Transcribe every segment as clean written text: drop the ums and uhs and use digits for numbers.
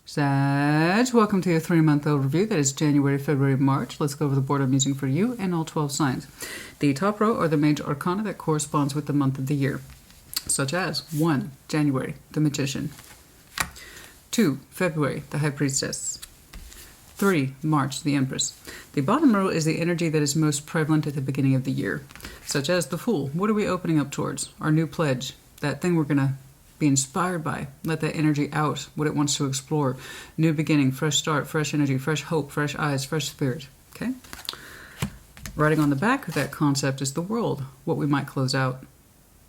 Sag, welcome to your 3-month overview. That is January, February, March. Let's go over the board I'm using for you and all 12 signs. The top row are the major arcana that corresponds with the month of the year, such as 1. January, the Magician. 2. February, the High Priestess. 3. March, the Empress. The bottom row is the energy that is most prevalent at the beginning of the year, such as the Fool. What are we opening up towards? Our new pledge, that thing we're going to be inspired by. Let that energy out, what it wants to explore. New beginning, fresh start, fresh energy, fresh hope, fresh eyes, fresh spirit. Okay? Writing on the back of that concept is the World, what we might close out.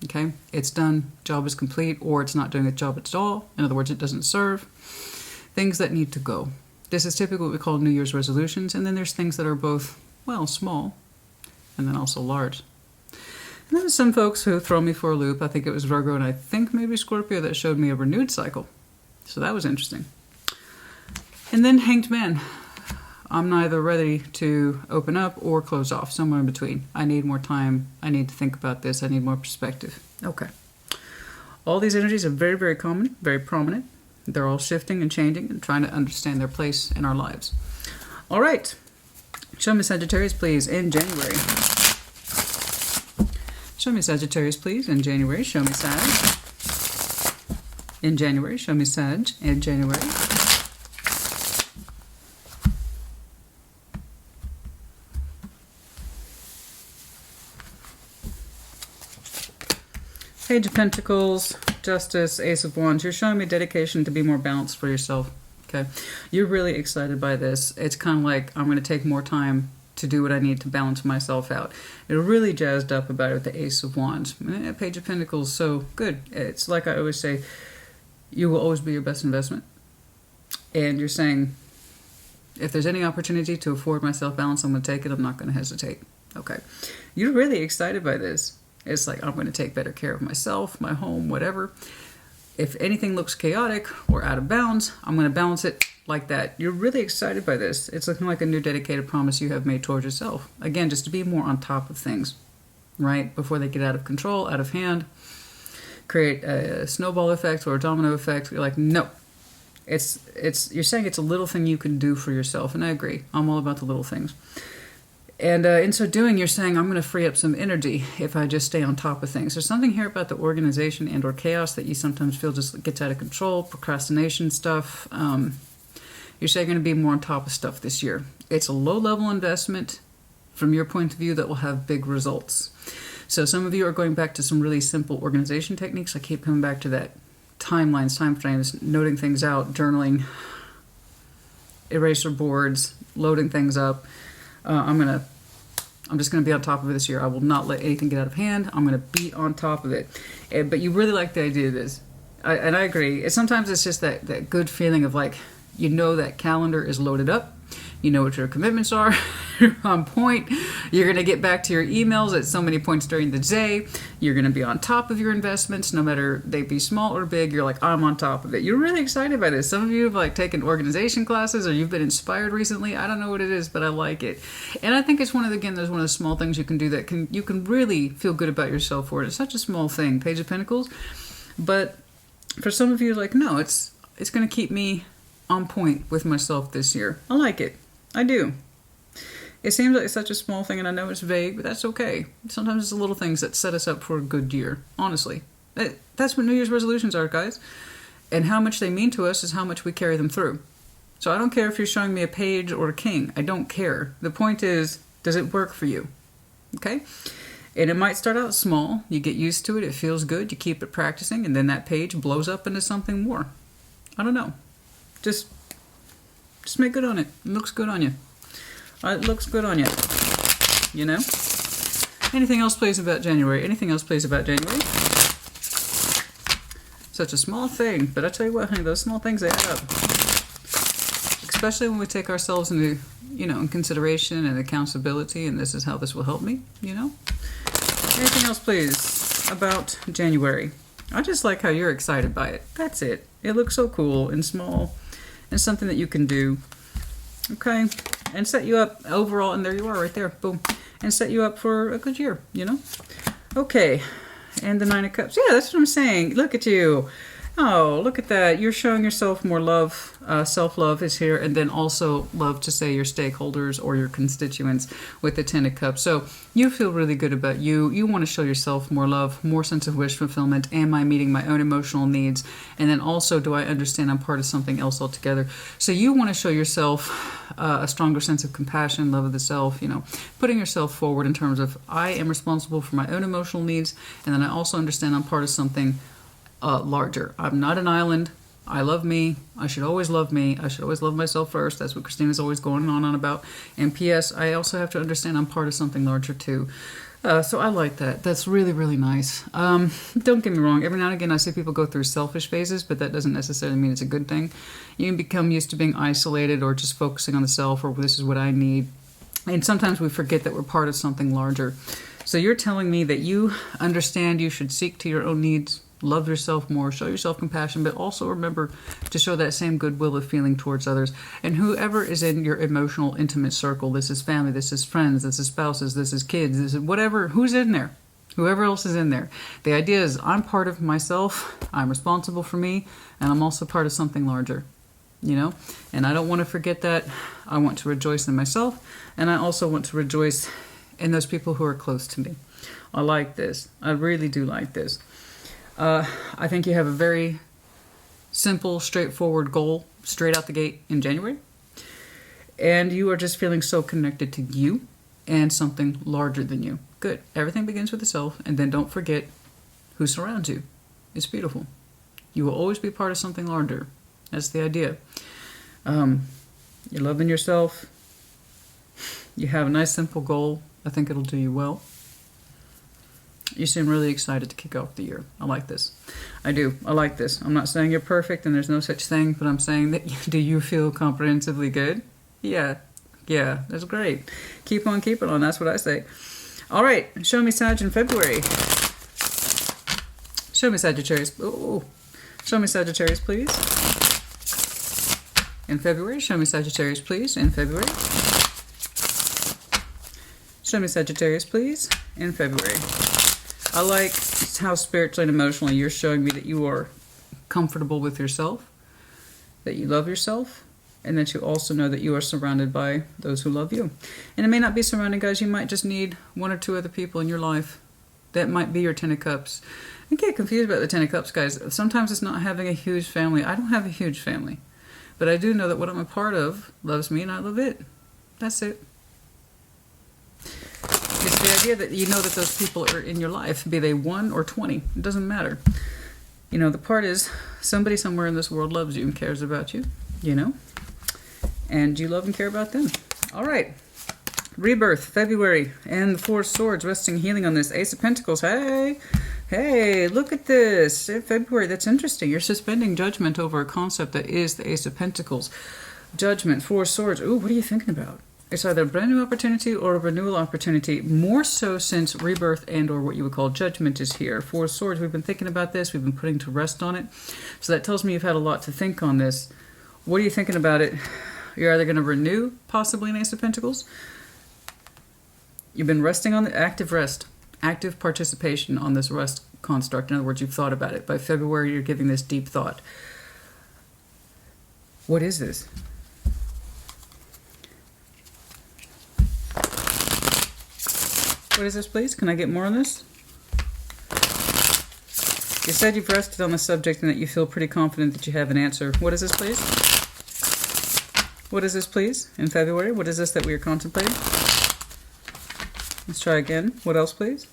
Okay? It's done, job is complete, or it's not doing a job at all. In other words, it doesn't serve. Things that need to go. This is typically what we call New Year's resolutions, and then there's things that are both, well, small, and then also large. And then there's some folks who throw me for a loop. I think it was Virgo and I think maybe Scorpio that showed me a renewed cycle. So that was interesting. And then Hanged Man. I'm neither ready to open up or close off, somewhere in between. I need more time. I need to think about this. I need more perspective. Okay. All these energies are very, very common, very prominent. They're all shifting and changing and trying to understand their place in our lives. All right. Show me Sagittarius, please, in January. Show me Sagittarius, please, in January. Show me Sag. In January. Show me Sag in January. Page of Pentacles, Justice, Ace of Wands. You're showing me dedication to be more balanced for yourself. Okay, you're really excited by this. It's kind of like, I'm going to take more time to do what I need to balance myself out. You're really jazzed up about it with the Ace of Wands. Page of Pentacles, so good. It's like I always say, you will always be your best investment. And you're saying, if there's any opportunity to afford myself balance, I'm going to take it. I'm not going to hesitate. Okay, you're really excited by this. It's like, I'm going to take better care of myself, my home, whatever. If anything looks chaotic or out of bounds, I'm going to balance it like that. You're really excited by this. It's looking like a new dedicated promise you have made towards yourself. Again, just to be more on top of things, right? Before they get out of control, out of hand, create a snowball effect or a domino effect. You're like, no. You're saying it's a little thing you can do for yourself. And I agree. I'm all about the little things. And in so doing, you're saying, I'm going to free up some energy if I just stay on top of things. There's something here about the organization and or chaos that you sometimes feel just gets out of control, procrastination stuff. You're saying you're going to be more on top of stuff this year. It's a low-level investment from your point of view that will have big results. So some of you are going back to some really simple organization techniques. I keep coming back to that timelines, time frames, noting things out, journaling, eraser boards, loading things up. I'm just going to be on top of it this year. I will not let anything get out of hand. I'm going to be on top of it. But you really like the idea of this. And I agree. Sometimes it's just that good feeling of like, you know that calendar is loaded up. You know what your commitments are. You're on point. You're going to get back to your emails at so many points during the day. You're going to be on top of your investments, no matter they be small or big. You're like, I'm on top of it. You're really excited by this. Some of you have like taken organization classes or you've been inspired recently. I don't know what it is, but I like it. And I think it's one of the small things you can do that you can really feel good about yourself for it. It's such a small thing, Page of Pentacles. But for some of you, like, no, it's going to keep me on point with myself this year. I like it. I do. It seems like it's such a small thing, and I know it's vague, but that's okay. Sometimes it's the little things that set us up for a good year, honestly. That's what New Year's resolutions are, guys. And how much they mean to us is how much we carry them through. So I don't care if you're showing me a page or a king. I don't care. The point is, does it work for you? Okay? And it might start out small. You get used to it. It feels good. You keep it practicing, and then that page blows up into something more. I don't know. Just make good on it. It looks good on you. It looks good on you. You know? Anything else, please, about January? Anything else, please, about January? Such a small thing. But I tell you what, honey, those small things, they add up. Especially when we take ourselves into, in consideration and accountability, and this is how this will help me, Anything else, please, about January? I just like how you're excited by it. That's it. It looks so cool and small. And something that you can do, okay, and set you up overall, and there you are right there, boom, and set you up for a good year, Okay, and the Nine of Cups. Yeah, that's what I'm saying. Look at you. Oh, look at that. You're showing yourself more love. Self-love is here. And then also love to say your stakeholders or your constituents with the Ten of Cups. So you feel really good about you. You want to show yourself more love, more sense of wish fulfillment. Am I meeting my own emotional needs? And then also, do I understand I'm part of something else altogether? So you want to show yourself a stronger sense of compassion, love of the self, you know, putting yourself forward in terms of I am responsible for my own emotional needs. And then I also understand I'm part of something larger. I'm not an island. I love me. I should always love me. I should always love myself first. That's what Christina's always going on about. And P.S. I also have to understand I'm part of something larger too. So I like that. That's really, really nice. Don't get me wrong. Every now and again I see people go through selfish phases, but that doesn't necessarily mean it's a good thing. You can become used to being isolated or just focusing on the self or this is what I need. And sometimes we forget that we're part of something larger. So you're telling me that you understand you should seek to your own needs, love yourself more, show yourself compassion, but also remember to show that same goodwill of feeling towards others. And whoever is in your emotional, intimate circle, this is family, this is friends, this is spouses, this is kids, this is whatever, who's in there, whoever else is in there. The idea is I'm part of myself, I'm responsible for me, and I'm also part of something larger, you know? And I don't want to forget that. I want to rejoice in myself, and I also want to rejoice in those people who are close to me. I like this. I really do like this. I think you have a very simple, straightforward goal straight out the gate in January. And you are just feeling so connected to you and something larger than you. Good. Everything begins with the self. And then don't forget who surrounds you. It's beautiful. You will always be part of something larger. That's the idea. You're loving yourself. You have a nice, simple goal. I think it'll do you well. You seem really excited to kick off the year. I like this. I do. I like this. I'm not saying you're perfect and there's no such thing, but I'm saying that do you feel comprehensively good? Yeah. Yeah, that's great. Keep on keeping on. That's what I say. All right. Show me Sag in February. Show me Sagittarius. Oh, show me Sagittarius, please. In February. Show me Sagittarius, please. In February. Show me Sagittarius, please. In February. I like how spiritually and emotionally you're showing me that you are comfortable with yourself, that you love yourself, and that you also know that you are surrounded by those who love you. And it may not be surrounded, guys. You might just need one or two other people in your life. That might be your Ten of Cups. I get confused about the Ten of Cups, guys. Sometimes it's not having a huge family. I don't have a huge family. But I do know that what I'm a part of loves me and I love it. That's it. It's the idea that you know that those people are in your life, be they 1 or 20. It doesn't matter. You know, the part is somebody somewhere in this world loves you and cares about you, you know, and you love and care about them. All right. Rebirth, February, and the Four of Swords, resting, healing on this. Ace of Pentacles. Hey, hey, look at this. In February, that's interesting. You're suspending judgment over a concept that is the Ace of Pentacles. Judgment, Four of Swords. Ooh, what are you thinking about? It's either a brand new opportunity or a renewal opportunity, more so since rebirth and or what you would call judgment is here. Four of Swords, we've been thinking about this. We've been putting to rest on it. So that tells me you've had a lot to think on this. What are you thinking about it? You're either going to renew possibly an Ace of Pentacles. You've been resting on the active rest, active participation on this rest construct. In other words, you've thought about it. By February, you're giving this deep thought. What is this? What is this, please? Can I get more on this? You said you've rested on the subject and that you feel pretty confident that you have an answer. What is this, please? What is this, please? In February, what is this that we are contemplating? Let's try again. What else, please?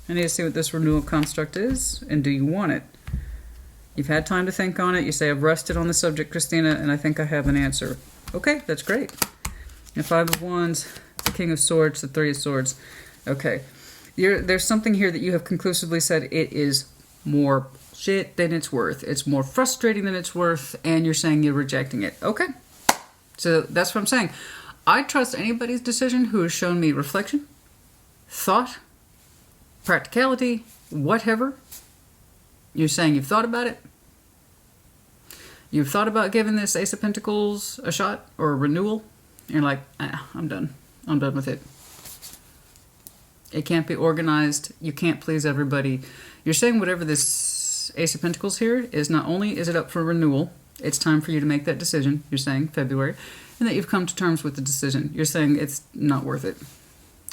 I need to see what this renewal construct is, and do you want it? You've had time to think on it. You say, I've rested on the subject, Christina, and I think I have an answer. Okay, that's great. The Five of Wands, the King of Swords, the Three of Swords. Okay. There's something here that you have conclusively said it is more shit than it's worth. It's more frustrating than it's worth, and you're saying you're rejecting it. Okay. So that's what I'm saying. I trust anybody's decision who has shown me reflection, thought, practicality, whatever. You're saying you've thought about it. You've thought about giving this Ace of Pentacles a shot or a renewal. You're like, I'm done. I'm done with it. It can't be organized. You can't please everybody. You're saying whatever this Ace of Pentacles here is, not only is it up for renewal, it's time for you to make that decision, you're saying, February, and that you've come to terms with the decision. You're saying it's not worth it.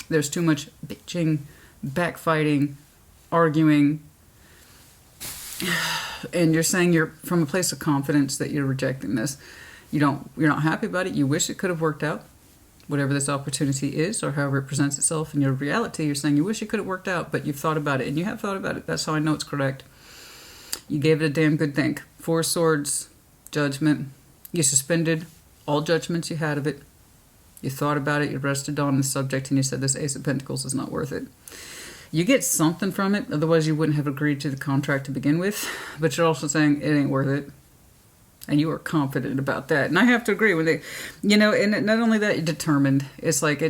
There's too much bitching, backfighting, arguing, and you're saying you're from a place of confidence that you're rejecting this. You're not happy about it. You wish it could have worked out, whatever this opportunity is, or however it presents itself in your reality. You're saying you wish it could have worked out, but you've thought about it, and you have thought about it. That's how I know it's correct. You gave it a damn good think. 4 of Swords, Judgment. You suspended all judgments you had of it. You thought about it, you rested on the subject, and you said this Ace of Pentacles is not worth it. You get something from it, otherwise you wouldn't have agreed to the contract to begin with, but you're also saying it ain't worth it. And you are confident about that. And I have to agree, when they, and not only that, you're determined. It's like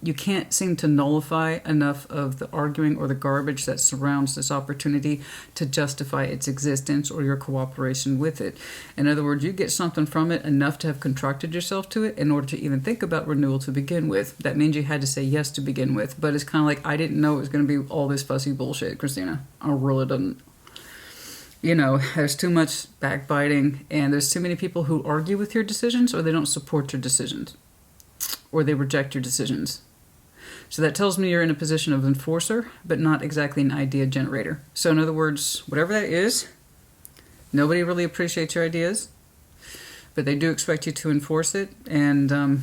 you can't seem to nullify enough of the arguing or the garbage that surrounds this opportunity to justify its existence or your cooperation with it. In other words, you get something from it enough to have contracted yourself to it in order to even think about renewal to begin with. That means you had to say yes to begin with. But it's kind of like, I didn't know it was going to be all this fussy bullshit, Christina. I really didn't. There's too much backbiting, and there's too many people who argue with your decisions, or they don't support your decisions, or they reject your decisions. So that tells me you're in a position of enforcer, but not exactly an idea generator. So in other words, whatever that is, nobody really appreciates your ideas, but they do expect you to enforce it. And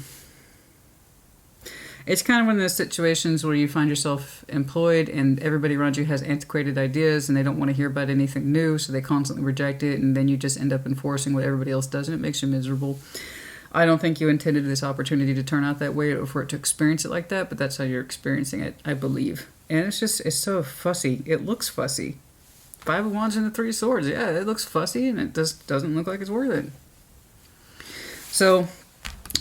it's kind of one of those situations where you find yourself employed and everybody around you has antiquated ideas and they don't want to hear about anything new, so they constantly reject it, and then you just end up enforcing what everybody else does, and it makes you miserable. I don't think you intended this opportunity to turn out that way or for it to experience it like that, but that's how you're experiencing it, I believe. And it's so fussy. It looks fussy. 5 of Wands and the 3 of Swords. Yeah, it looks fussy, and it just doesn't look like it's worth it. So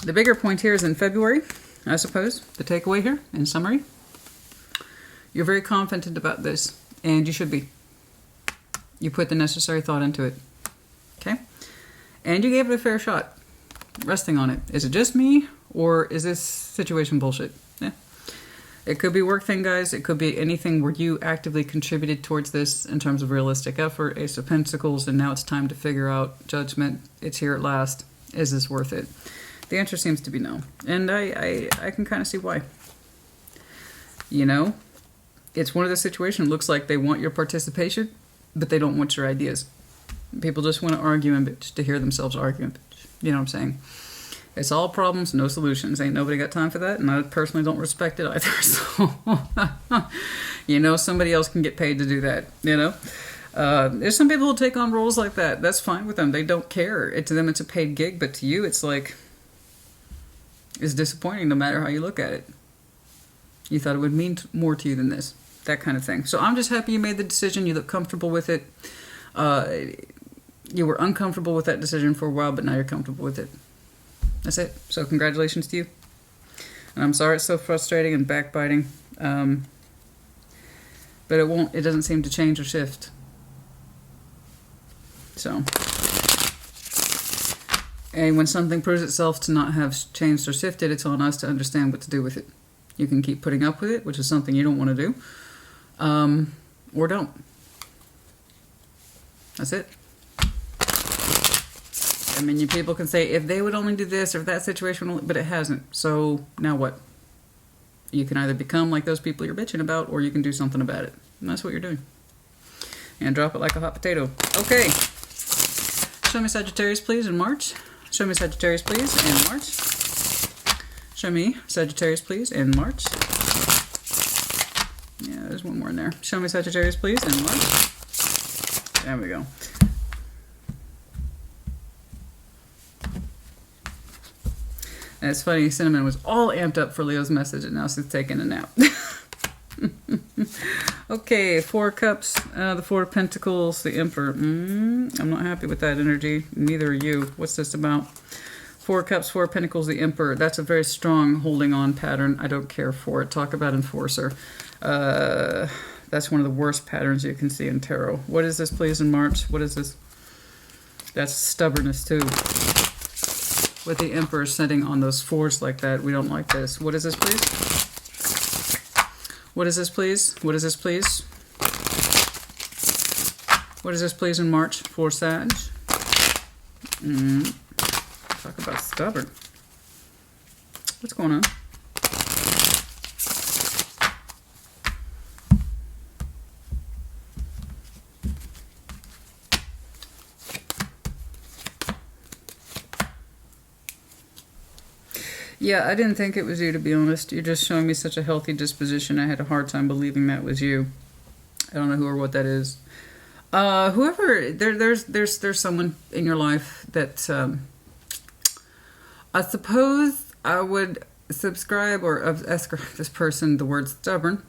the bigger point here is in February, I suppose, the takeaway here, in summary. You're very confident about this, and you should be. You put the necessary thought into it. Okay? And you gave it a fair shot. Resting on it. Is it just me, or is this situation bullshit? Yeah. It could be a work thing, guys. It could be anything where you actively contributed towards this in terms of realistic effort. Ace of Pentacles, and now it's time to figure out Judgment. It's here at last. Is this worth it? The answer seems to be no. And I can kind of see why. It's one of those situations. Looks like they want your participation, but they don't want your ideas. People just want to argue and bitch to hear themselves argue and bitch. You know what I'm saying? It's all problems, no solutions. Ain't nobody got time for that, and I personally don't respect it either. So, somebody else can get paid to do that, There's some people who take on roles like that. That's fine with them. They don't care. To them, it's a paid gig, but to you, it's like, it's disappointing no matter how you look at it. You thought it would mean more to you than this. That kind of thing. So I'm just happy you made the decision. You look comfortable with it. You were uncomfortable with that decision for a while, but now you're comfortable with it. That's it. So congratulations to you. And I'm sorry it's so frustrating and backbiting. But it doesn't seem to change or shift. So. And when something proves itself to not have changed or shifted, it's on us to understand what to do with it. You can keep putting up with it, which is something you don't want to do. Or don't. That's it. You people can say, if they would only do this, or if that situation, but it hasn't. So now what? You can either become like those people you're bitching about, or you can do something about it. And that's what you're doing. And drop it like a hot potato. Okay. Show me Sagittarius, please, in March. Show me Sagittarius, please, in March. Show me Sagittarius, please, in March. Yeah, there's one more in there. Show me Sagittarius, please, in March. There we go. And it's funny, Cinnamon was all amped up for Leo's message, and now she's taking a nap. Okay, 4 of Cups, the 4 of Pentacles, the Emperor. I'm not happy with that energy. Neither are you. What's this about? 4 of Cups, 4 of Pentacles, the Emperor. That's a very strong holding on pattern. I don't care for it. Talk about enforcer. That's one of the worst patterns you can see in tarot. What is this, please, in March? What is this? That's stubbornness, too. With the Emperor sitting on those 4s like that. We don't like this. What is this, please? What is this, please? What is this, please? What is this, please, in March for Sag? Talk about stubborn. What's going on? Yeah, I didn't think it was you, to be honest. You're just showing me such a healthy disposition. I had a hard time believing that was you. I don't know who or what that is. Whoever, there's someone in your life that I suppose I would subscribe or ascribe this person the word stubborn.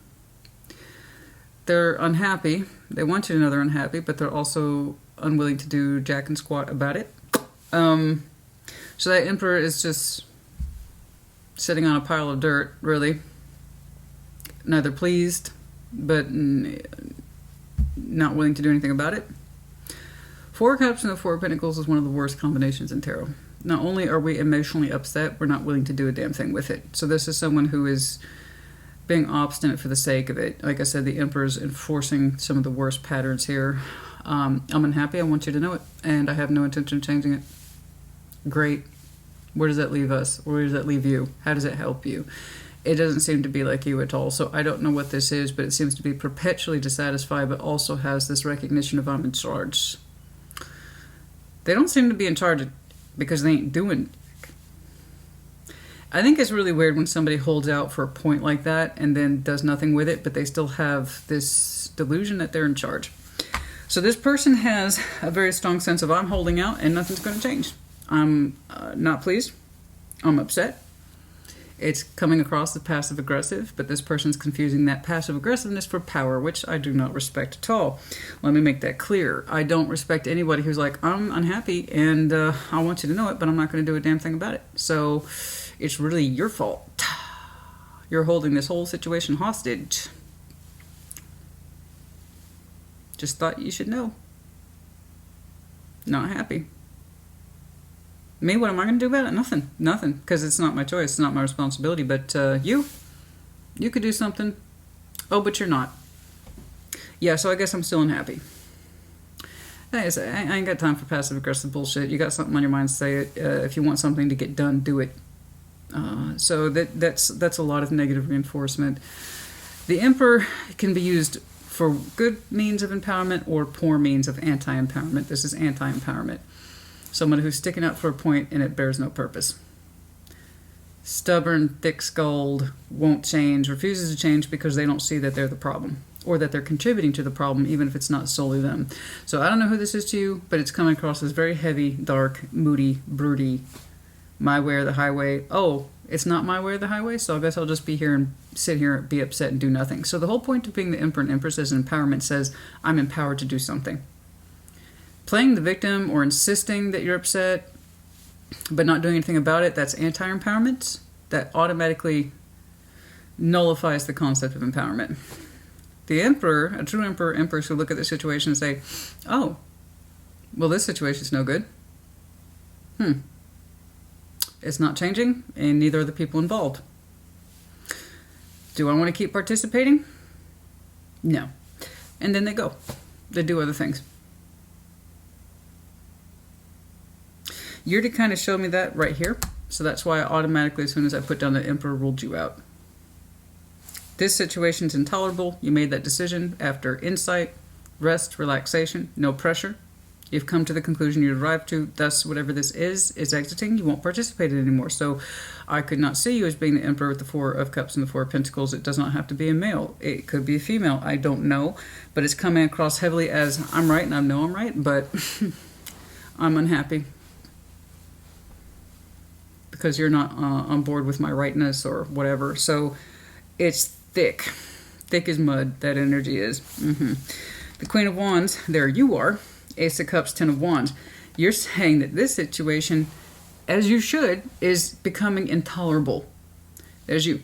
They're unhappy. They want you to know they're unhappy, but they're also unwilling to do jack and squat about it. So that Emperor is just sitting on a pile of dirt, really. Neither pleased, but not willing to do anything about it. Four of Cups and the Four of Pentacles is one of the worst combinations in tarot. Not only are we emotionally upset, we're not willing to do a damn thing with it. So this is someone who is being obstinate for the sake of it. Like I said, the Emperor is enforcing some of the worst patterns here. I'm unhappy. I want you to know it, and I have no intention of changing it. Great. Where does that leave us? Where does that leave you? How does it help you? It doesn't seem to be like you at all. So I don't know what this is, but it seems to be perpetually dissatisfied, but also has this recognition of I'm in charge. They don't seem to be in charge because they ain't doing it. I think it's really weird when somebody holds out for a point like that and then does nothing with it, but they still have this delusion that they're in charge. So this person has a very strong sense of I'm holding out and nothing's going to change. I'm not pleased. I'm upset. It's coming across as passive-aggressive, but this person's confusing that passive-aggressiveness for power, which I do not respect at all. Let me make that clear. I don't respect anybody who's like, I'm unhappy, and I want you to know it, but I'm not going to do a damn thing about it. So it's really your fault. You're holding this whole situation hostage. Just thought you should know. Not happy. Me, what am I going to do about it? Nothing. Nothing. Because it's not my choice. It's not my responsibility. But you could do something. Oh, but you're not. Yeah, so I guess I'm still unhappy. I ain't got time for passive-aggressive bullshit. You got something on your mind, say it. If you want something to get done, do it. So that's a lot of negative reinforcement. The Emperor can be used for good means of empowerment or poor means of anti-empowerment. This is anti-empowerment. Someone who's sticking up for a point and it bears no purpose. Stubborn, thick-skulled, won't change, refuses to change because they don't see that they're the problem or that they're contributing to the problem, even if it's not solely them. So I don't know who this is to you, but it's coming across as very heavy, dark, moody, broody, my way or the highway. Oh, it's not my way or the highway, so I guess I'll just be here and sit here and be upset and do nothing. So the whole point of being the Emperor and Empress as an empowerment says, I'm empowered to do something. Playing the victim or insisting that you're upset but not doing anything about it, that's anti-empowerment. That automatically nullifies the concept of empowerment. The Emperor, a true Emperor, Empress who look at the situation and say, oh, well, this situation's no good. It's not changing, and neither are the people involved. Do I want to keep participating? No. And then they go. They do other things. You're to kind of show me that right here. So that's why I automatically, as soon as I put down the Emperor, ruled you out. This situation's intolerable. You made that decision after insight, rest, relaxation, no pressure. You've come to the conclusion you arrived to. Thus, whatever this is exiting. You won't participate in it anymore. So I could not see you as being the Emperor with the Four of Cups and the Four of Pentacles. It does not have to be a male. It could be a female. I don't know. But it's coming across heavily as I'm right and I know I'm right, but I'm unhappy. Because you're not on board with my rightness or whatever. So it's thick. Thick as mud, that energy is. The Queen of Wands, there you are. Ace of Cups, Ten of Wands. You're saying that this situation, as you should, is becoming intolerable. There's you.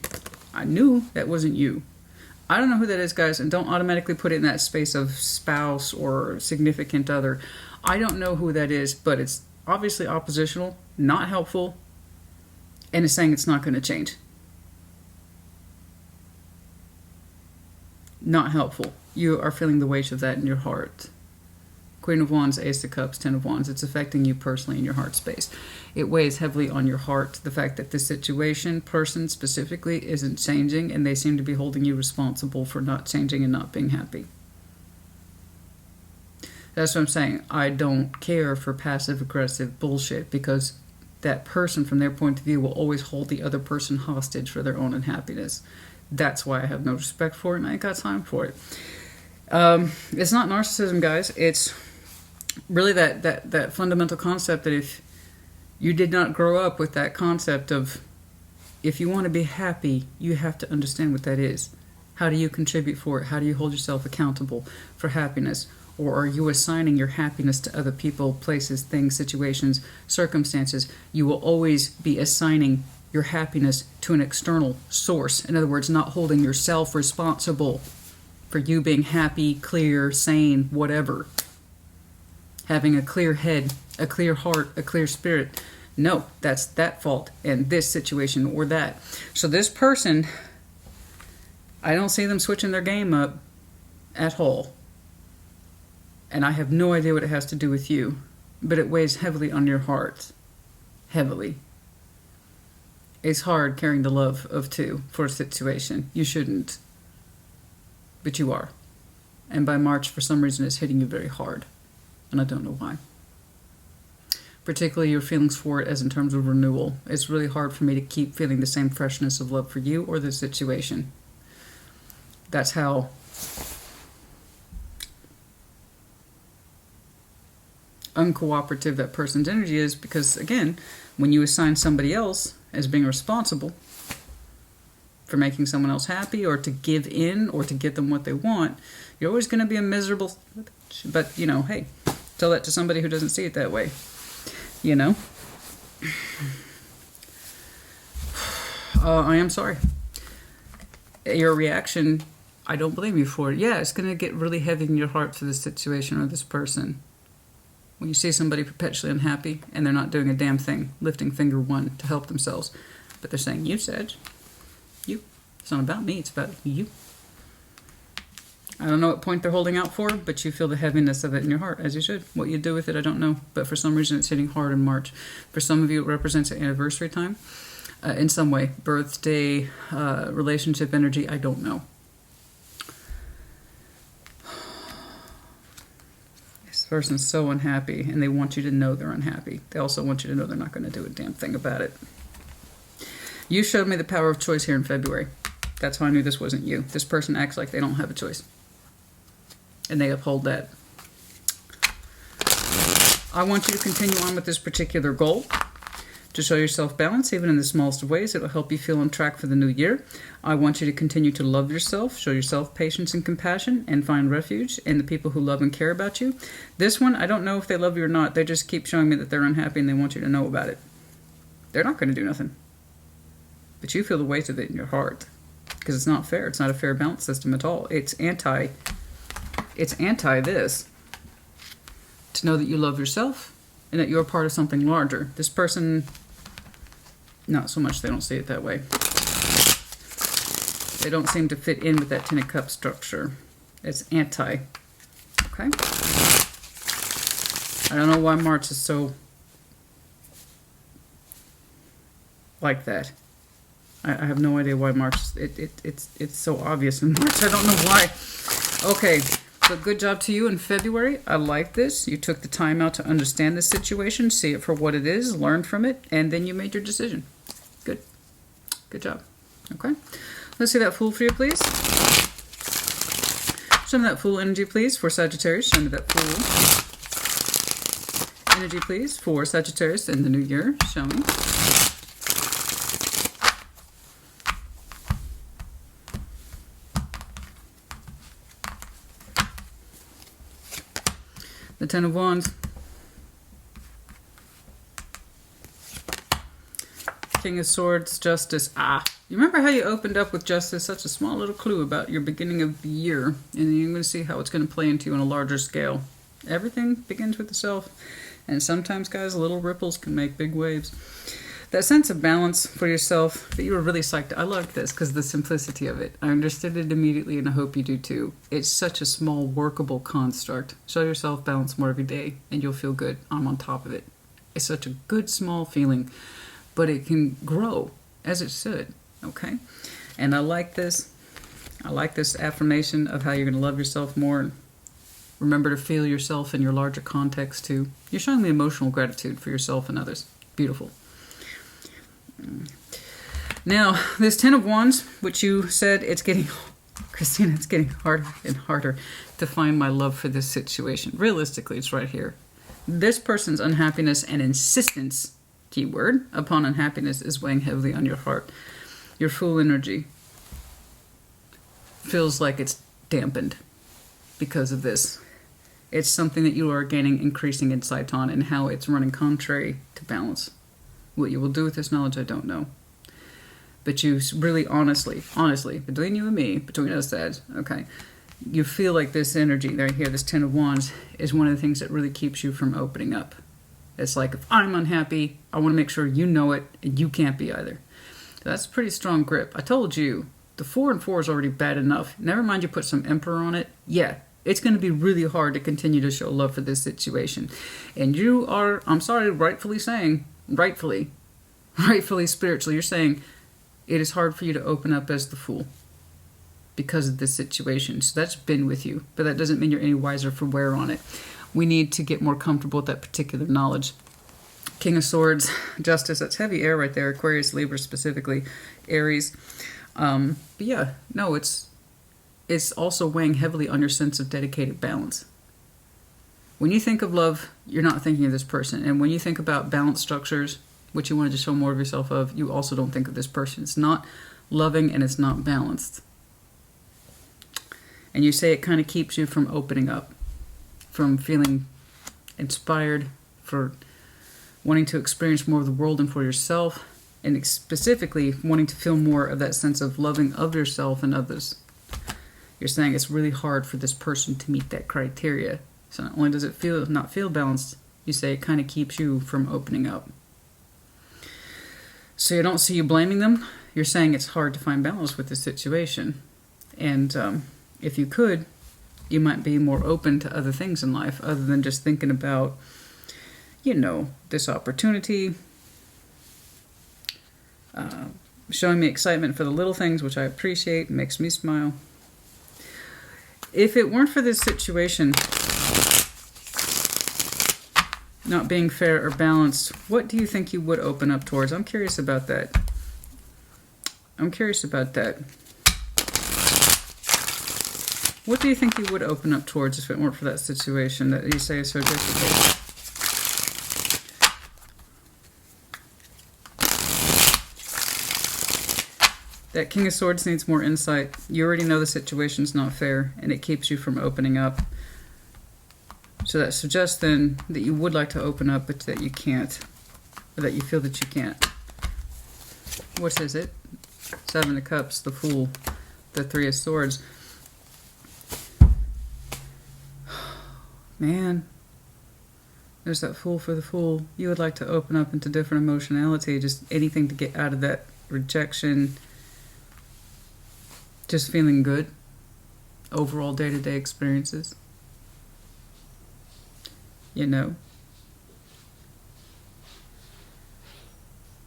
I knew that wasn't you. I don't know who that is, guys, and don't automatically put it in that space of spouse or significant other. I don't know who that is, but it's obviously oppositional, not helpful, and is saying it's not going to change. Not helpful. You are feeling the weight of that in your heart. Queen of Wands, Ace of Cups, Ten of Wands. It's affecting you personally in your heart space. It weighs heavily on your heart, the fact that this situation, person specifically, isn't changing, and they seem to be holding you responsible for not changing and not being happy. That's what I'm saying. I don't care for passive-aggressive bullshit, because that person, from their point of view, will always hold the other person hostage for their own unhappiness. That's why I have no respect for it, and I ain't got time for it. It's not narcissism, guys. It's really that fundamental concept that if you did not grow up with that concept of, if you want to be happy, you have to understand what that is. How do you contribute for it? How do you hold yourself accountable for happiness? Or are you assigning your happiness to other people, places, things, situations, circumstances? You will always be assigning your happiness to an external source. In other words, not holding yourself responsible for you being happy, clear, sane, whatever. Having a clear head, a clear heart, a clear spirit. No, that's that fault and this situation or that. So this person, I don't see them switching their game up at all. And I have no idea what it has to do with you, but it weighs heavily on your heart. Heavily. It's hard carrying the love of two for a situation. You shouldn't. But you are. And by March, for some reason, it's hitting you very hard. And I don't know why. Particularly your feelings for it as in terms of renewal. It's really hard for me to keep feeling the same freshness of love for you or the situation. That's how uncooperative that person's energy is, because, again, when you assign somebody else as being responsible for making someone else happy or to give in or to get them what they want, you're always going to be a miserable... But, you know, hey, tell that to somebody who doesn't see it that way. You know? I am sorry. Your reaction, I don't blame you for it. Yeah, it's going to get really heavy in your heart for this situation or this person. When you see somebody perpetually unhappy and they're not doing a damn thing, lifting finger one to help themselves, but they're saying, you, Sag, you. It's not about me, it's about you. I don't know what point they're holding out for, but you feel the heaviness of it in your heart, as you should. What you do with it, I don't know. But for some reason, it's hitting hard in March. For some of you, it represents an anniversary time. In some way, birthday, relationship energy, I don't know. This person's so unhappy, and they want you to know they're unhappy. They also want you to know they're not going to do a damn thing about it. You showed me the power of choice here in February. That's how I knew this wasn't you. This person acts like they don't have a choice. And they uphold that. I want you to continue on with this particular goal. To show yourself balance, even in the smallest of ways. It will help you feel on track for the new year. I want you to continue to love yourself, show yourself patience and compassion, and find refuge in the people who love and care about you. This one, I don't know if they love you or not. They just keep showing me that they're unhappy and they want you to know about it. They're not going to do nothing. But you feel the weight of it in your heart. Because it's not fair. It's not a fair balance system at all. It's anti this. To know that you love yourself and that you're part of something larger. This person, not so much. They don't see it that way. They don't seem to fit in with that Ten of Cups structure. It's anti. Okay? I don't know why March is so like that. I have no idea why March, it's so obvious in March. I don't know why. Okay, so good job to you in February. I like this. You took the time out to understand the situation, see it for what it is, learn from it, and then you made your decision. Good. Good job. Okay. Let's see that Fool for you, please. Show me that Fool energy, please, for Sagittarius. Show me that Fool energy, please, for Sagittarius in the new year. Show me. The Ten of Wands. King of Swords, Justice. You remember how you opened up with Justice? Such a small little clue about your beginning of the year. And then you're going to see how it's going to play into you on a larger scale. Everything begins with the self. And sometimes, guys, little ripples can make big waves. That sense of balance for yourself, that you were really psyched. I loved this because the simplicity of it. I understood it immediately, and I hope you do too. It's such a small, workable construct. Show yourself balance more every day, and you'll feel good. I'm on top of it. It's such a good, small feeling, but it can grow as it should, okay? And I like this. I like this affirmation of how you're going to love yourself more. Remember to feel yourself in your larger context too. You're showing the emotional gratitude for yourself and others. Beautiful. Now, this Ten of Wands, which you said it's getting, Christina, it's getting harder and harder to find my love for this situation. Realistically, it's right here. This person's unhappiness and insistence, keyword, upon unhappiness is weighing heavily on your heart. Your Fool energy feels like it's dampened because of this. It's something that you are gaining increasing insight on, and how it's running contrary to balance. What you will do with this knowledge, I don't know. But you really honestly, between you and me, between us, Sag, okay, you feel like this energy right here, this Ten of Wands, is one of the things that really keeps you from opening up. It's like, if I'm unhappy, I want to make sure you know it, and you can't be either. So that's a pretty strong grip. I told you, the 4 and 4 is already bad enough. Never mind you put some Emperor on it. Yeah, it's going to be really hard to continue to show love for this situation. And you are, I'm sorry, rightfully spiritually, you're saying it is hard for you to open up as the Fool because of this situation. So that's been with you, but that doesn't mean you're any wiser for wear on it. We need to get more comfortable with that particular knowledge. King of Swords, Justice, that's heavy air right there. Aquarius, Libra specifically, Aries. But yeah, no, it's also weighing heavily on your sense of dedicated balance. When you think of love, you're not thinking of this person. And when you think about balance structures, which you wanted to show more of yourself of, you also don't think of this person. It's not loving and it's not balanced. And you say it kind of keeps you from opening up, from feeling inspired, for wanting to experience more of the world and for yourself, and specifically wanting to feel more of that sense of loving of yourself and others. You're saying it's really hard for this person to meet that criteria. So not only does it not feel balanced, you say it kind of keeps you from opening up. So you don't see you blaming them. You're saying it's hard to find balance with this situation. And if you could, you might be more open to other things in life other than just thinking about, you know, this opportunity, showing me excitement for the little things, which I appreciate, makes me smile. If it weren't for this situation not being fair or balanced, what do you think you would open up towards? I'm curious about that. What do you think you would open up towards if it weren't for that situation that you say is so difficult? That King of Swords needs more insight. You already know the situation's not fair, and it keeps you from opening up. So that suggests then that you would like to open up, but that you can't. Or that you feel that you can't. What is it? 7 of Cups, the Fool, the 3 of Swords. Man, there's that Fool for the Fool. You would like to open up into different emotionality, just anything to get out of that rejection. Just feeling good. Overall day-to-day experiences. You know.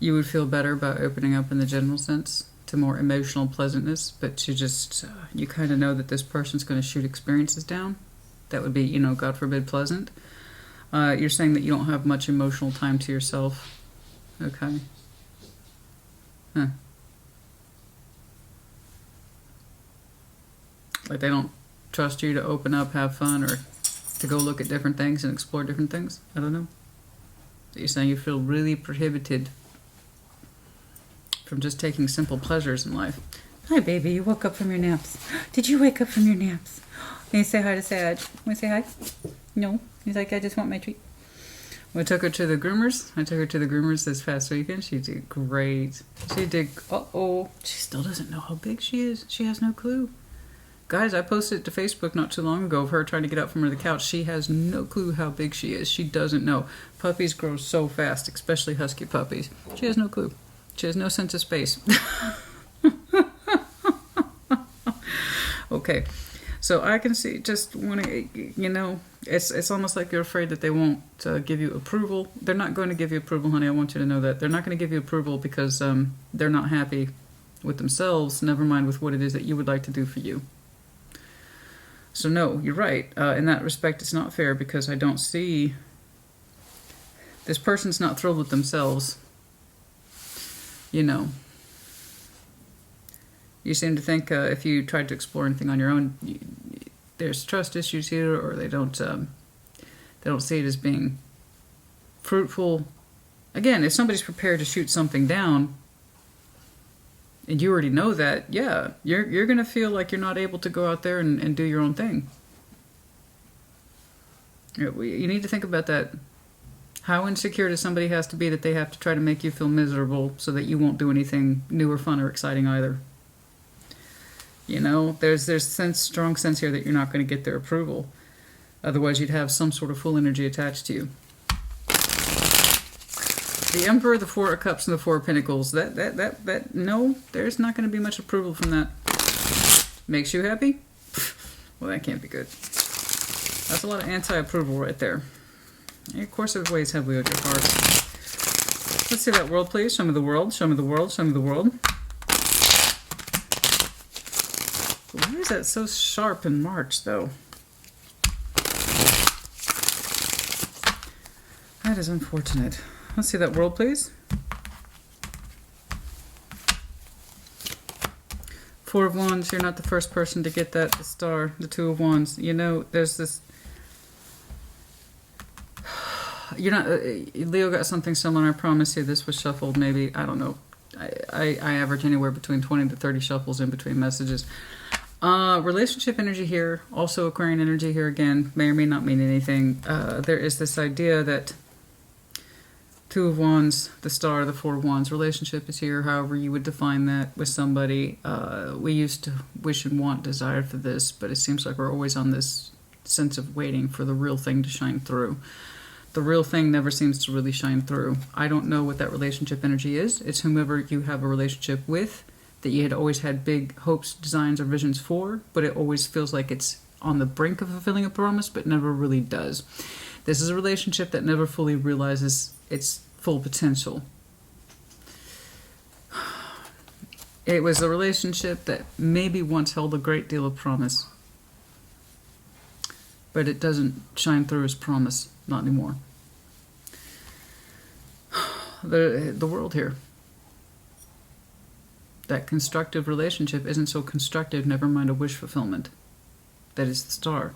You would feel better about opening up in the general sense to more emotional pleasantness, but you kind of know that this person's going to shoot experiences down. That would be, you know, God forbid, pleasant. You're saying that you don't have much emotional time to yourself. Okay. Huh. Like they don't trust you to open up, have fun, or to go look at different things and explore different things? I don't know. You're saying you feel really prohibited from just taking simple pleasures in life. Hi, baby. You woke up from your naps. Did you wake up from your naps? Can you say hi to Sag? Want to say hi? No. He's like, I just want my treat. I took her to the groomers this past weekend. She did great. She did... Uh-oh. She still doesn't know how big she is. She has no clue. Guys, I posted it to Facebook not too long ago of her trying to get up from under the couch. She has no clue how big she is. She doesn't know. Puppies grow so fast, especially husky puppies. She has no clue. She has no sense of space. Okay, so I can see just want to, you know, it's almost like you're afraid that they won't give you approval. They're not going to give you approval, honey. I want you to know that. They're not going to give you approval because they're not happy with themselves, never mind with what it is that you would like to do for you. So no, you're right. In that respect, it's not fair because I don't see... This person's not thrilled with themselves. You know. You seem to think if you tried to explore anything on your own, there's trust issues here, or they don't see it as being fruitful. Again, if somebody's prepared to shoot something down, and you already know that, yeah, you're going to feel like you're not able to go out there and do your own thing. You need to think about that. How insecure does somebody has to be that they have to try to make you feel miserable so that you won't do anything new or fun or exciting either? You know, there's strong sense here that you're not going to get their approval. Otherwise, you'd have some sort of full energy attached to you. The Emperor, the Four of Cups, and the Four of Pentacles. No, there's not going to be much approval from that. Makes you happy? Well, that can't be good. That's a lot of anti-approval right there. And of course, it weighs heavily on your heart. Let's see that world, please. Show me the world. Show me the world. Show me the world. Why is that so sharp in March, though? That is unfortunate. Let's see that world, please. Four of Wands. You're not the first person to get that. The Star. The Two of Wands. You know, there's this... You're not... Leo got something similar. I promise you this was shuffled maybe, I don't know. I average anywhere between 20 to 30 shuffles in between messages. Relationship energy here. Also Aquarian energy here again. May or may not mean anything. There is this idea that Two of Wands, the Star, the Four of Wands. Relationship is here, however you would define that with somebody. We used to wish and want, desire for this, but it seems like we're always on this sense of waiting for the real thing to shine through. The real thing never seems to really shine through. I don't know what that relationship energy is. It's whomever you have a relationship with that you had always had big hopes, designs, or visions for, but it always feels like it's on the brink of fulfilling a promise, but never really does. This is a relationship that never fully realizes its full potential. It was a relationship that maybe once held a great deal of promise, but it doesn't shine through as promise, not anymore. The world here. That constructive relationship isn't so constructive, never mind a wish fulfillment. That is the Star.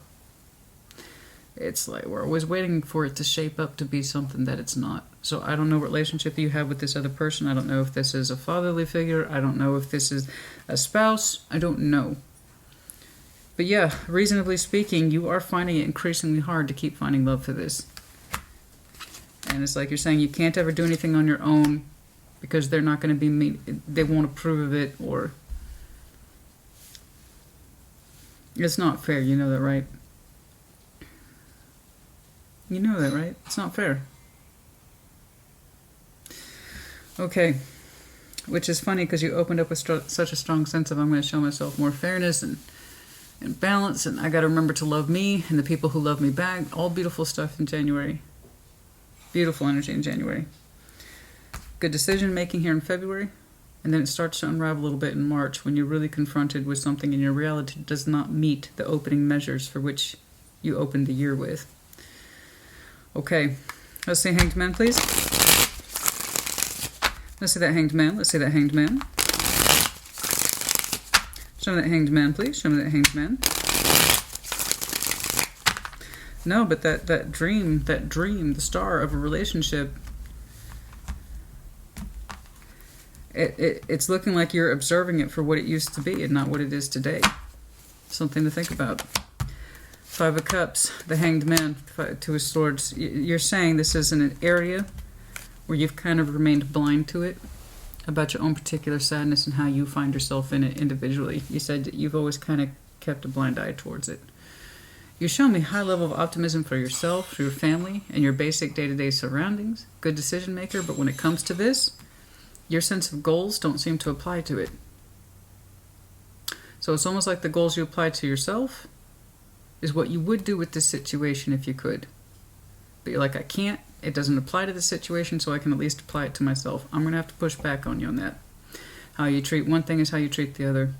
It's like we're always waiting for it to shape up to be something that it's not. So I don't know what relationship you have with this other person. I don't know if this is a fatherly figure. I don't know if this is a spouse. I don't know. But yeah, reasonably speaking, you are finding it increasingly hard to keep finding love for this. And it's like you're saying you can't ever do anything on your own because they're not going to be they won't approve of it, or it's not fair. You know that, right? You know that, right? It's not fair. Okay. Which is funny because you opened up with such a strong sense of I'm going to show myself more fairness and balance, and I got to remember to love me and the people who love me back. All beautiful stuff in January. Beautiful energy in January. Good decision making here in February. And then it starts to unravel a little bit in March when you're really confronted with something and your reality does not meet the opening measures for which you opened the year with. Okay, let's see Hanged Man, please. Let's see that Hanged Man. Let's see that Hanged Man. Show me that Hanged Man, please. Show me that Hanged Man. No, but that dream, the star of a relationship, it's looking like you're observing it for what it used to be and not what it is today. Something to think about. Five of Cups, the Hanged Man, Two of Swords. You're saying this is in an area where you've kind of remained blind to it, about your own particular sadness and how you find yourself in it individually. You said that you've always kind of kept a blind eye towards it. You show me high level of optimism for yourself, for your family, and your basic day-to-day surroundings. Good decision maker, but when it comes to this, your sense of goals don't seem to apply to it. So it's almost like the goals you apply to yourself is what you would do with this situation if you could. But you're like, I can't. It doesn't apply to the situation, so I can at least apply it to myself. I'm going to have to push back on you on that. How you treat one thing is how you treat the other.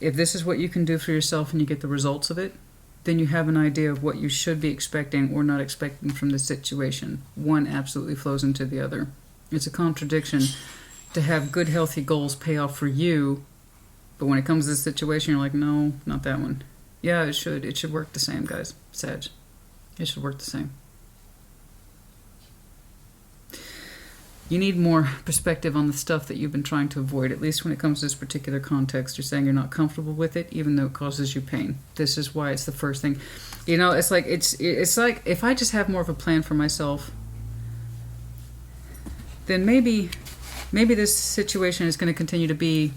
If this is what you can do for yourself and you get the results of it, then you have an idea of what you should be expecting or not expecting from the situation. One absolutely flows into the other. It's a contradiction to have good, healthy goals pay off for you, but when it comes to this situation, you're like, no, not that one. Yeah, it should. It should work the same, guys. Sag. It should work the same. You need more perspective on the stuff that you've been trying to avoid, at least when it comes to this particular context. You're saying you're not comfortable with it, even though it causes you pain. This is why it's the first thing. You know, it's like if I just have more of a plan for myself, then maybe this situation is going to continue to be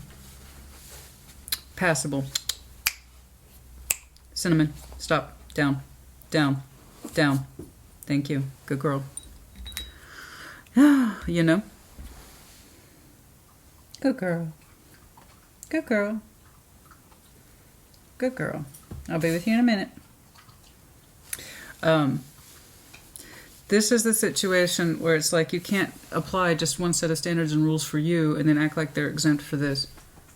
passable. Cinnamon, stop, down, down, down. Thank you. Good girl. You know. Good girl. Good girl. Good girl. I'll be with you in a minute. This is the situation where it's like you can't apply just one set of standards and rules for you and then act like they're exempt for this.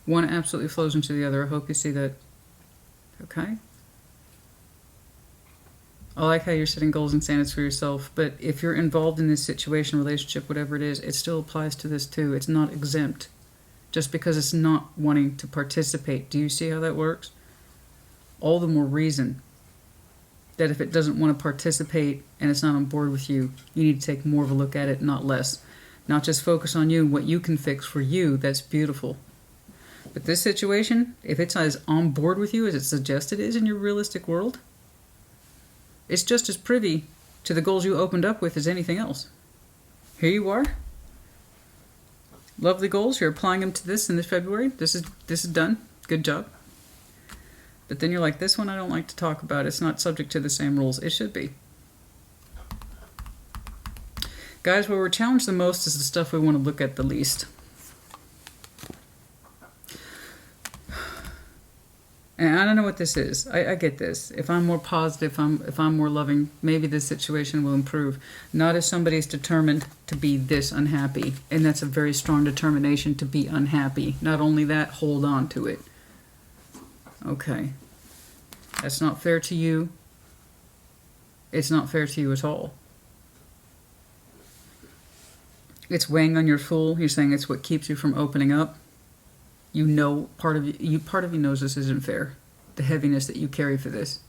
One absolutely flows into the other. I hope you see that. Okay? I like how you're setting goals and standards for yourself, but if you're involved in this situation, relationship, whatever it is, it still applies to this too. It's not exempt just because it's not wanting to participate. Do you see how that works? All the more reason that if it doesn't want to participate and it's not on board with you, you need to take more of a look at it, not less. Not just focus on you and what you can fix for you. That's beautiful. But this situation, if it's as on board with you as it suggested is in your realistic world, it's just as privy to the goals you opened up with as anything else. Here you are. Lovely goals. You're applying them to this in this February. This is done. Good job. But then you're like, this one I don't like to talk about. It's not subject to the same rules. It should be. Guys, where we're challenged the most is the stuff we want to look at the least. And I don't know what this is. I get this. If I'm more positive, if I'm more loving, maybe this situation will improve. Not if somebody's determined to be this unhappy. And that's a very strong determination to be unhappy. Not only that, hold on to it. Okay. That's not fair to you. It's not fair to you at all. It's weighing on your soul. You're saying it's what keeps you from opening up. You know, part of you knows this isn't fair. The heaviness that you carry for this.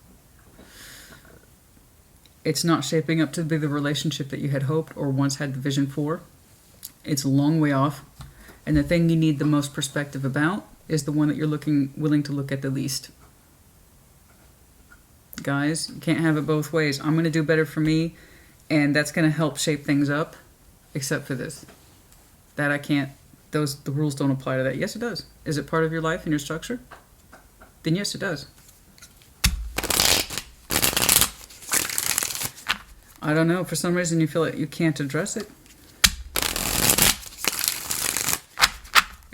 It's not shaping up to be the relationship that you had hoped or once had the vision for. It's a long way off. And the thing you need the most perspective about is the one that you're willing to look at the least. Guys, you can't have it both ways. I'm going to do better for me, and that's going to help shape things up, except for this. That I can't. The rules don't apply to that. Yes, it does. Is it part of your life and your structure? Then yes, it does. I don't know. For some reason, you feel like you can't address it.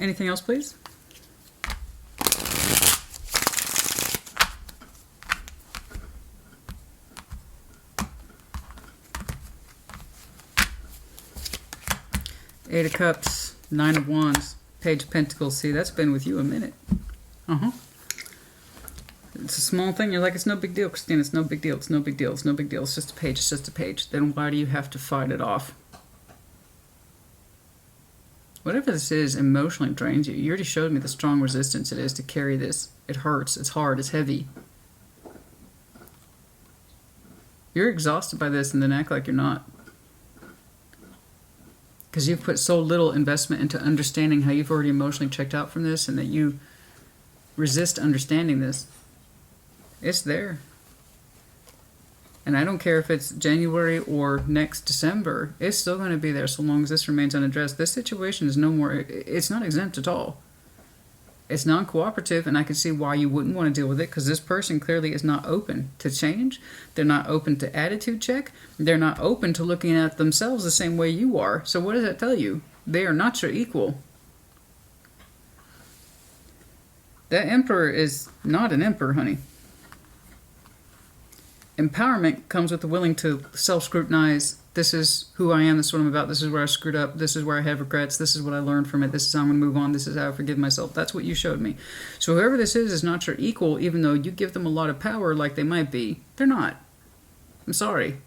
Anything else, please? Eight of Cups, Nine of Wands, Page of Pentacles. See, that's been with you a minute. It's a small thing. You're like, it's no big deal, Christina. It's no big deal. It's no big deal. It's no big deal. It's just a page. It's just a page. Then why do you have to fight it off? Whatever this is emotionally drains you. You already showed me the strong resistance it is to carry this. It hurts. It's hard. It's heavy. You're exhausted by this and then act like you're not. Because you've put so little investment into understanding how you've already emotionally checked out from this and that you resist understanding this. It's there. And I don't care if it's January or next December. It's still going to be there so long as this remains unaddressed. This situation is no more... It's not exempt at all. It's non-cooperative, and I can see why you wouldn't want to deal with it, because this person clearly is not open to change. They're not open to attitude check. They're not open to looking at themselves the same way you are. So what does that tell you? They are not your equal. That Emperor is not an emperor, honey. Empowerment comes with the willing to self-scrutinize. This is who I am. This is what I'm about. This is where I screwed up. This is where I have regrets. This is what I learned from it. This is how I'm going to move on. This is how I forgive myself. That's what you showed me. So whoever this is not your equal, even though you give them a lot of power like they might be. They're not. I'm sorry.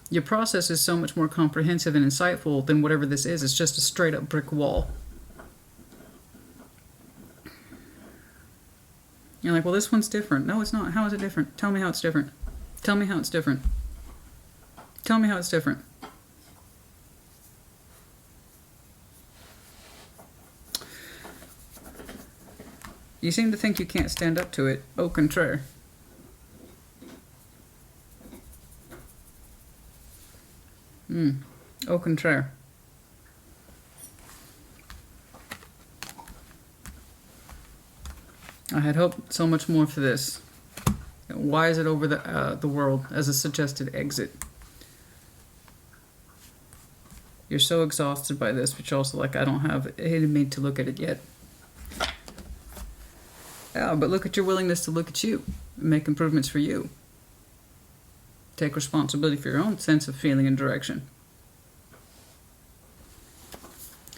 Your process is so much more comprehensive and insightful than whatever this is. It's just a straight up brick wall. You're like, well, this one's different. No, it's not. How is it different? Tell me how it's different. Tell me how it's different. Tell me how it's different. You seem to think you can't stand up to it. Au contraire. Au contraire. I had hoped so much more for this. Why is it over the world as a suggested exit? You're so exhausted by this, but you're also like, I don't have it in me to look at it yet. Yeah, but look at your willingness to look at you and make improvements for you. Take responsibility for your own sense of feeling and direction.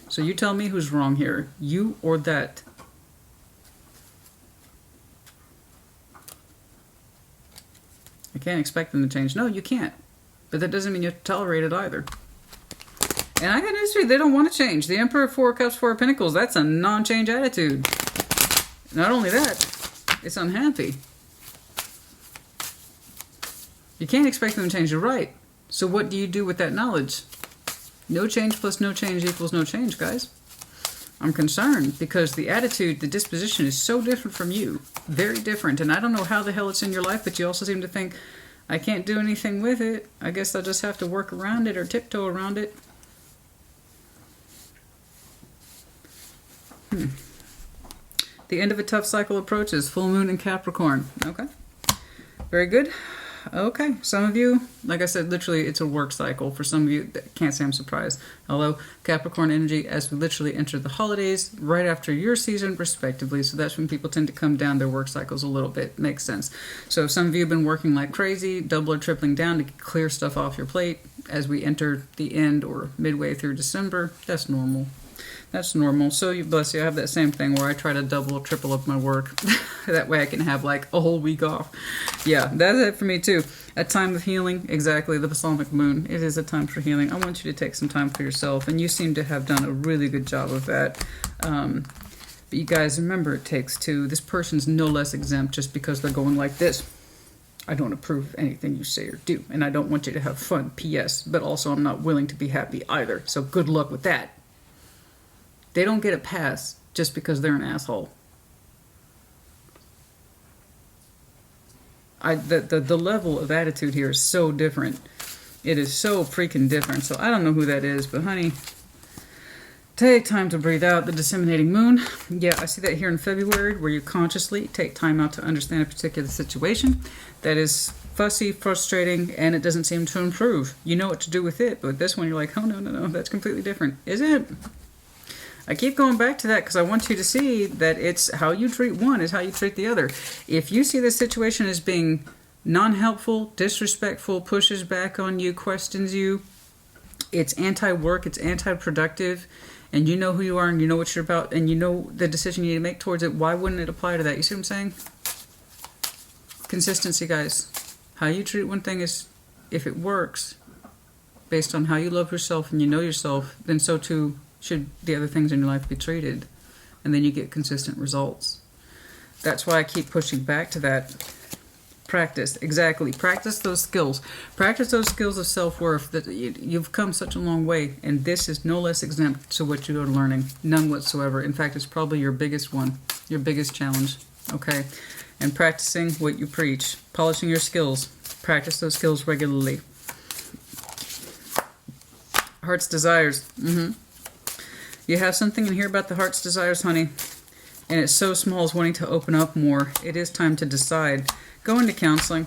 So you tell me who's wrong here, you or that. I can't expect them to change. No, you can't. But that doesn't mean you have to tolerate it either. And I got news for you, they don't want to change. The Emperor, 4 Cups, 4 Pentacles, that's a non-change attitude. Not only that, it's unhappy. You can't expect them to change, you're right. So what do you do with that knowledge? No change plus no change equals no change, guys. I'm concerned because the attitude, the disposition is so different from you. Very different. And I don't know how the hell it's in your life, but you also seem to think, I can't do anything with it. I guess I'll just have to work around it or tiptoe around it. The end of a tough cycle approaches. Full moon in Capricorn. Okay. Very good. Okay. Some of you, like I said, literally it's a work cycle. For some of you, can't say I'm surprised. Although Capricorn energy, as we literally enter the holidays, right after your season, respectively. So that's when people tend to come down their work cycles a little bit. Makes sense. So if some of you have been working like crazy, double or tripling down to clear stuff off your plate as we enter the end or midway through December, that's normal. That's normal. So you bless you. I have that same thing where I try to double or triple up my work. That way I can have like a whole week off. Yeah, that's it for me too. A time of healing. Exactly. The balsamic moon. It is a time for healing. I want you to take some time for yourself. And you seem to have done a really good job of that. But you guys remember it takes two. This person's no less exempt just because they're going like this. I don't approve of anything you say or do. And I don't want you to have fun. P.S. But also I'm not willing to be happy either. So good luck with that. They don't get a pass just because they're an asshole. The level of attitude here is so different. It is so freaking different. So I don't know who that is, but honey, take time to breathe out. The disseminating moon. Yeah, I see that here in February, where you consciously take time out to understand a particular situation that is fussy, frustrating, and it doesn't seem to improve. You know what to do with it, but this one you're like, oh no, that's completely different. Is it? I keep going back to that because I want you to see that it's how you treat one is how you treat the other. If you see this situation as being non-helpful, disrespectful, pushes back on you, questions you, it's anti-work, it's anti-productive, and you know who you are and you know what you're about and you know the decision you need to make towards it, why wouldn't it apply to that? You see what I'm saying? Consistency, guys. How you treat one thing is, if it works, based on how you love yourself and you know yourself, then so too should the other things in your life be treated, and then you get consistent results. That's why I keep pushing back to that. Practice, exactly. Practice those skills. Practice those skills of self-worth. That you've come such a long way, and this is no less exempt to what you are learning. None whatsoever. In fact, it's probably your biggest one, your biggest challenge. Okay, and practicing what you preach, polishing your skills. Practice those skills regularly. Heart's desires. You have something in here about the heart's desires, honey. and it's so small as wanting to open up more. It is time to decide. Go into counseling.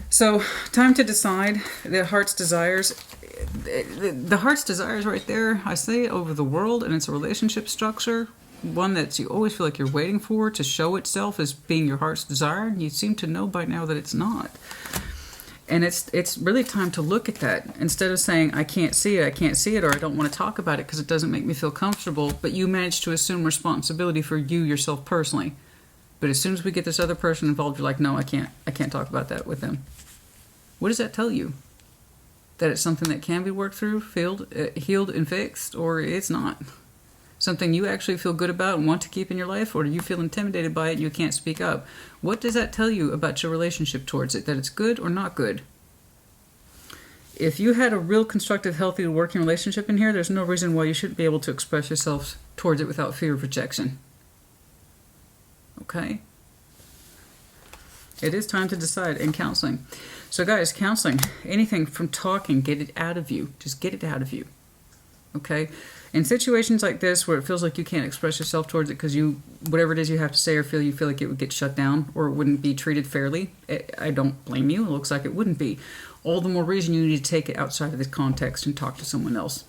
So, time to decide. The heart's desires. The heart's desires right there, I say it over the world, and it's a relationship structure. One that you always feel like you're waiting for to show itself as being your heart's desire. And you seem to know by now that it's not. And it's really time to look at that. Instead of saying, I can't see it, or I don't want to talk about it because it doesn't make me feel comfortable, but you manage to assume responsibility for you, yourself, personally. But as soon as we get this other person involved, you're like, no, I can't talk about that with them. What does that tell you? That it's something that can be worked through, healed, and fixed, or it's not? Something you actually feel good about and want to keep in your life, or do you feel intimidated by it and you can't speak up? What does that tell you about your relationship towards it? That it's good or not good? If you had a real constructive, healthy, working relationship in here, there's no reason why you shouldn't be able to express yourself towards it without fear of rejection. Okay? It is time to decide in counseling. So guys, counseling, anything from talking, get it out of you. Just get it out of you. Okay? In situations like this where it feels like you can't express yourself towards it because whatever it is you have to say or feel, you feel like it would get shut down or it wouldn't be treated fairly, I don't blame you. It looks like it wouldn't be. All the more reason you need to take it outside of this context and talk to someone else.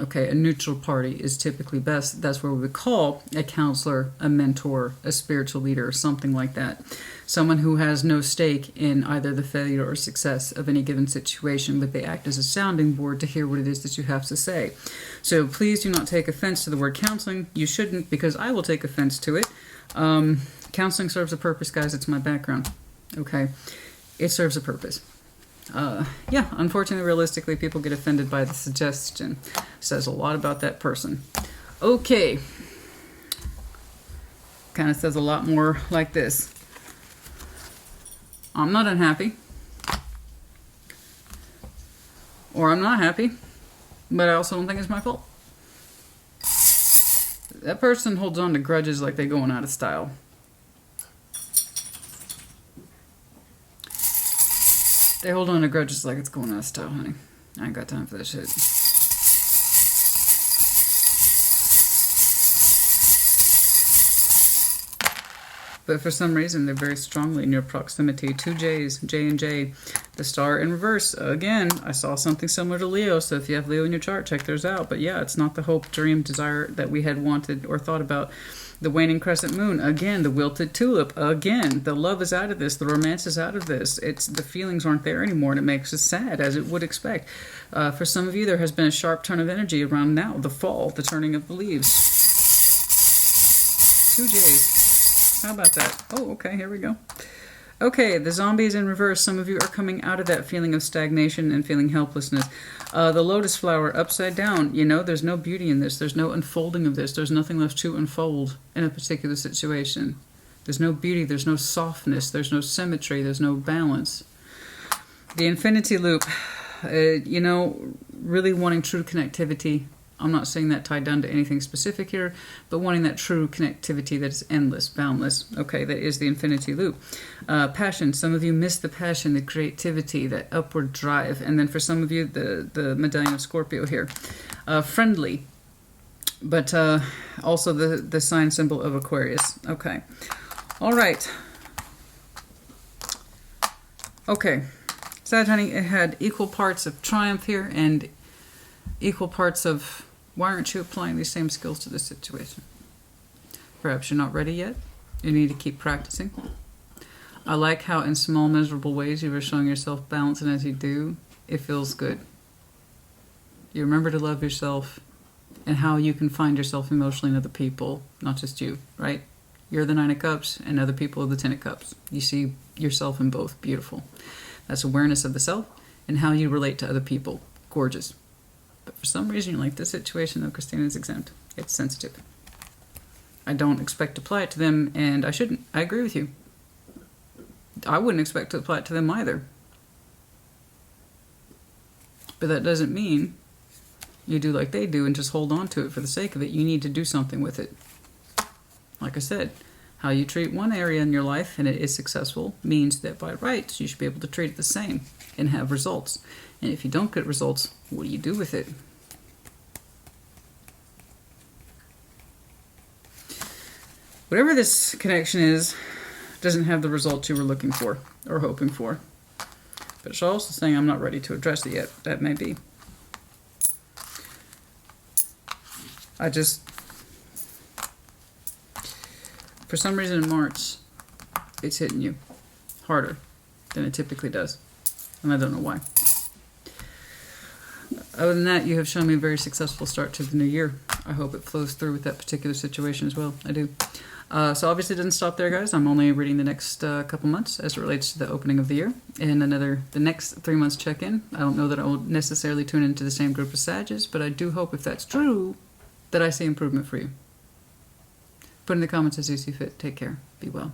Okay, a neutral party is typically best. That's where we would call a counselor, a mentor, a spiritual leader, or something like that. Someone who has no stake in either the failure or success of any given situation, but they act as a sounding board to hear what it is that you have to say. So please do not take offense to the word counseling. You shouldn't, because I will take offense to it. Counseling serves a purpose, guys. It's my background. Okay? It serves a purpose. Yeah, unfortunately, realistically, people get offended by the suggestion. Says a lot about that person. Okay. Kind of says a lot more like this. I'm not unhappy. Or I'm not happy. But I also don't think it's my fault. That person holds on to grudges like they're going out of style. They hold on to grudges like it's going out of style, honey. I ain't got time for that shit. But for some reason, they're very strongly in your proximity. 2 J's, J and J. The star in reverse. Again, I saw something similar to Leo, so if you have Leo in your chart, check theirs out. But yeah, it's not the hope, dream, desire that we had wanted or thought about. The waning crescent moon. Again, the wilted tulip. Again, the love is out of this. The romance is out of this. The feelings aren't there anymore, and it makes us sad, as it would expect. For some of you, there has been a sharp turn of energy around now. The fall, the turning of the leaves. 2 J's. How about that? Oh, okay, here we go. Okay, the zombie is in reverse. Some of you are coming out of that feeling of stagnation and feeling helplessness. The lotus flower upside down. You know, there's no beauty in this. There's no unfolding of this. There's nothing left to unfold in a particular situation. There's no beauty. There's no softness. There's no symmetry. There's no balance. The infinity loop. You know, really wanting true connectivity. I'm not saying that tied down to anything specific here, but wanting that true connectivity that is endless, boundless. Okay, that is the infinity loop. Passion. Some of you miss the passion, the creativity, that upward drive. And then for some of you, the medallion of Scorpio here. Friendly, but also the sign symbol of Aquarius. Okay. All right. Okay. Sag, honey, it had equal parts of triumph here and equal parts of... Why aren't you applying these same skills to this situation? Perhaps you're not ready yet. You need to keep practicing. I like how in small, miserable ways you are showing yourself balance, and as you do, it feels good. You remember to love yourself and how you can find yourself emotionally in other people, not just you, right? You're the 9 of Cups, and other people are the 10 of Cups. You see yourself in both. Beautiful. That's awareness of the self and how you relate to other people. Gorgeous. But for some reason, like this situation, though, Christina is exempt. It's sensitive. I don't expect to apply it to them, and I shouldn't. I agree with you. I wouldn't expect to apply it to them either. But that doesn't mean you do like they do and just hold on to it for the sake of it. You need to do something with it. Like I said, how you treat one area in your life and it is successful means that by rights you should be able to treat it the same and have results. And if you don't get results, what do you do with it? Whatever this connection is, doesn't have the results you were looking for or hoping for. But it's also saying I'm not ready to address it yet. That may be. For some reason in March, it's hitting you harder than it typically does. And I don't know why. Other than that, you have shown me a very successful start to the new year. I hope it flows through with that particular situation as well. I do. So obviously it doesn't stop there, guys. I'm only reading the next couple months as it relates to the opening of the year. And the next 3 months check-in. I don't know that I will necessarily tune into the same group of Sagittarius, but I do hope if that's true, that I see improvement for you. Put in the comments as you see fit. Take care. Be well.